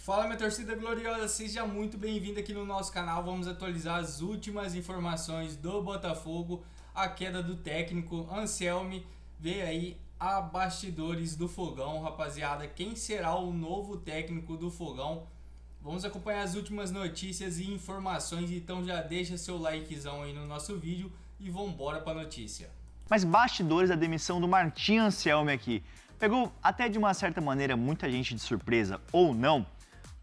Fala, minha torcida gloriosa, seja muito bem-vindo aqui no nosso canal. Vamos atualizar as últimas informações do Botafogo, a queda do técnico Anselmi. Vê aí a bastidores do Fogão, rapaziada. Quem será o novo técnico do Fogão? Vamos acompanhar as últimas notícias e informações, então já deixa seu likezão aí no nosso vídeo e vambora pra notícia. Mas bastidores da demissão do Martim Anselmi aqui. Pegou até de uma certa maneira muita gente de surpresa, ou não,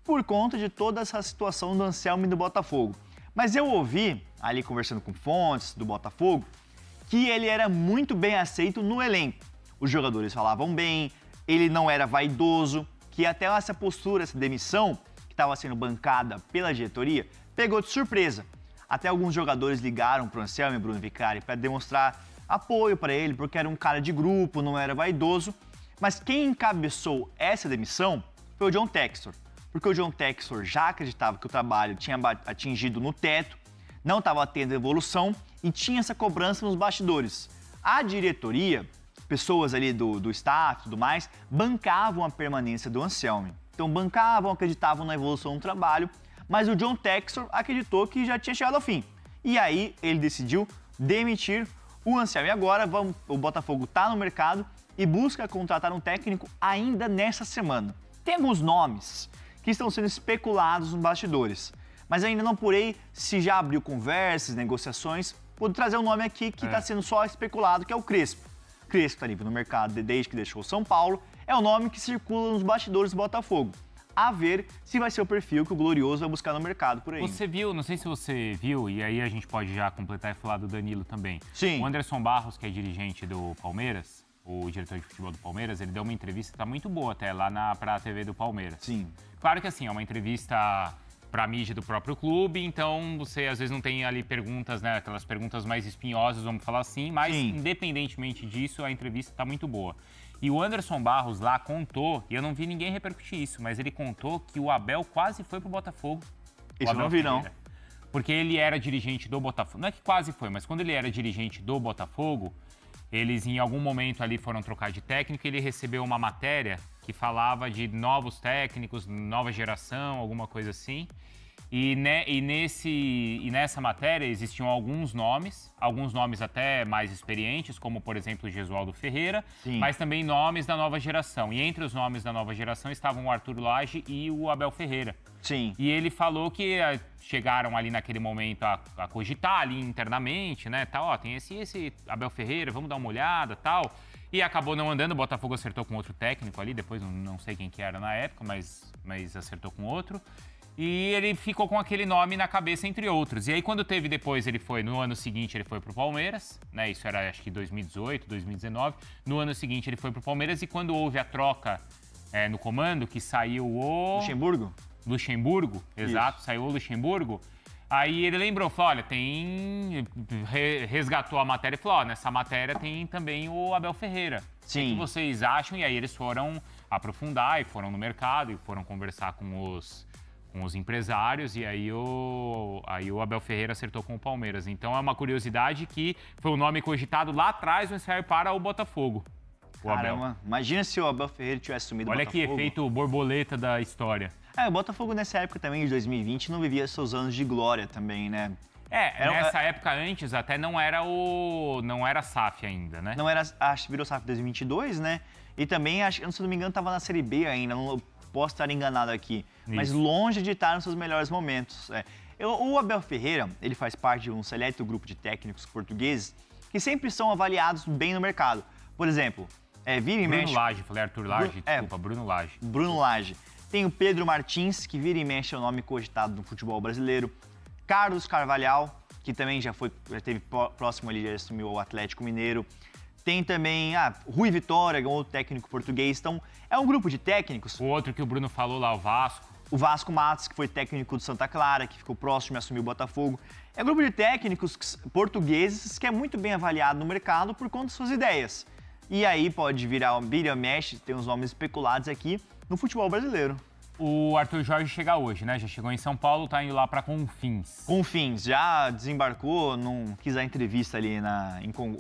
por conta de toda essa situação do Anselmi do Botafogo. Mas eu ouvi, ali conversando com fontes do Botafogo, que ele era muito bem aceito no elenco. Os jogadores falavam bem, ele não era vaidoso, que até essa postura, essa demissão, que estava sendo bancada pela diretoria, pegou de surpresa. Até alguns jogadores ligaram para o Anselmi e Bruno Vicari para demonstrar apoio para ele, porque era um cara de grupo, não era vaidoso. Mas quem encabeçou essa demissão foi o John Textor, porque o John Textor já acreditava que o trabalho tinha atingido no teto, não estava tendo evolução e tinha essa cobrança nos bastidores. A diretoria, pessoas ali do staff e tudo mais, bancavam a permanência do Anselmi. Então bancavam, acreditavam na evolução do trabalho, mas o John Textor acreditou que já tinha chegado ao fim. E aí ele decidiu demitir o Anselmi. Agora o Botafogo está no mercado e busca contratar um técnico ainda nessa semana. Tem alguns nomes que estão sendo especulados nos bastidores, mas ainda não apurei se já abriu conversas, negociações. Vou trazer um nome aqui que está sendo só especulado, que é o Crespo. Crespo está livre no mercado desde que deixou São Paulo, é o nome que circula nos bastidores do Botafogo. A ver se vai ser o perfil que o Glorioso vai buscar no mercado por aí. Você viu, não sei se você viu, e aí a gente pode já completar e falar do Danilo também. Sim. O Anderson Barros, que é dirigente do Palmeiras, o diretor de futebol do Palmeiras, ele deu uma entrevista, tá muito boa até, lá pra TV do Palmeiras. Sim. Claro que assim, é uma entrevista pra mídia do próprio clube, então você às vezes não tem ali perguntas, né, aquelas perguntas mais espinhosas, vamos falar assim, mas Sim. Independentemente disso, a entrevista tá muito boa. E o Anderson Barros lá contou, e eu não vi ninguém repercutir isso, mas ele contou que o Abel quase foi pro Botafogo. Isso eu não vi, não. Porque ele era dirigente do Botafogo. Não é que quase foi, mas quando ele era dirigente do Botafogo, eles em algum momento ali foram trocar de técnico e ele recebeu uma matéria que falava de novos técnicos, nova geração, alguma coisa assim. E nessa matéria existiam alguns nomes até mais experientes, como por exemplo o Gesualdo Ferreira, Sim. mas também nomes da nova geração. E entre os nomes da nova geração estavam o Arthur Lage e o Abel Ferreira. Sim. E ele falou que chegaram ali naquele momento a cogitar ali internamente, né, tal, ó, tem esse Abel Ferreira, vamos dar uma olhada, tal. E acabou não andando, o Botafogo acertou com outro técnico ali, depois não sei quem que era na época, mas acertou com outro. E ele ficou com aquele nome na cabeça, entre outros. E aí, quando teve depois, no ano seguinte, ele foi pro Palmeiras, né? Isso era, acho que 2018, 2019. No ano seguinte, ele foi pro Palmeiras e quando houve a troca no comando, que saiu o... Luxemburgo, exato, saiu o Luxemburgo. Aí ele lembrou, falou, olha, resgatou a matéria e falou, ó, nessa matéria tem também o Abel Ferreira. Sim. O que vocês acham? E aí eles foram aprofundar e foram no mercado e foram conversar com os empresários, e aí o Abel Ferreira acertou com o Palmeiras. Então é uma curiosidade que foi o nome cogitado lá atrás no ensaio para o Botafogo. O Caramba, Abel. imagina se o Abel Ferreira tivesse sumido Olha do Botafogo. que efeito borboleta da história. O Botafogo nessa época também, de 2020, não vivia seus anos de glória também, né? Nessa época antes até não era SAF ainda, né? Não era, acho que virou SAF 2022, né? E também, acho, se não me engano, estava na Série B ainda, não posso estar enganado aqui. Isso. Mas longe de estar nos seus melhores momentos. O Abel Ferreira, ele faz parte de um seleto grupo de técnicos portugueses que sempre são avaliados bem no mercado. Por exemplo, vira e mexe... Bruno Lage, falei Arthur Lage, desculpa, Bruno Lage. Bruno Lage. Tem o Pedro Martins, que vira e mexe é o nome cogitado no futebol brasileiro. Carlos Carvalhal, que também já esteve próximo ali, já assumiu o Atlético Mineiro. Tem também Rui Vitória, que é um outro técnico português. Então, é um grupo de técnicos. O outro que o Bruno falou lá, o Vasco. O Vasco Matos, que foi técnico do Santa Clara, que ficou próximo de assumir o Botafogo. É um grupo de técnicos portugueses que é muito bem avaliado no mercado por conta de suas ideias. E aí pode virar vira mexe, tem uns nomes especulados aqui no futebol brasileiro. O Arthur Jorge chega hoje, né? Já chegou em São Paulo, tá indo lá pra Confins. Confins, já desembarcou, não quis dar entrevista ali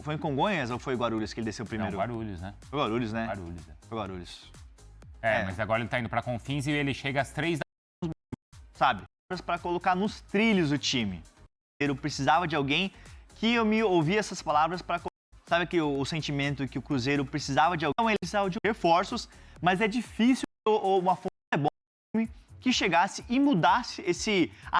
Foi em Congonhas ou foi em Guarulhos que ele desceu primeiro? Não, Guarulhos, né? Foi Guarulhos, né? Guarulhos, Foi Guarulhos. mas agora ele tá indo pra Confins e ele chega às 3 sabe, para colocar nos trilhos o time. Eu precisava de alguém que eu me ouvia essas palavras para, sabe, que o sentimento que o Cruzeiro precisava de alguém, então ele precisava de reforços, mas é difícil uma fonte bom que chegasse e mudasse esse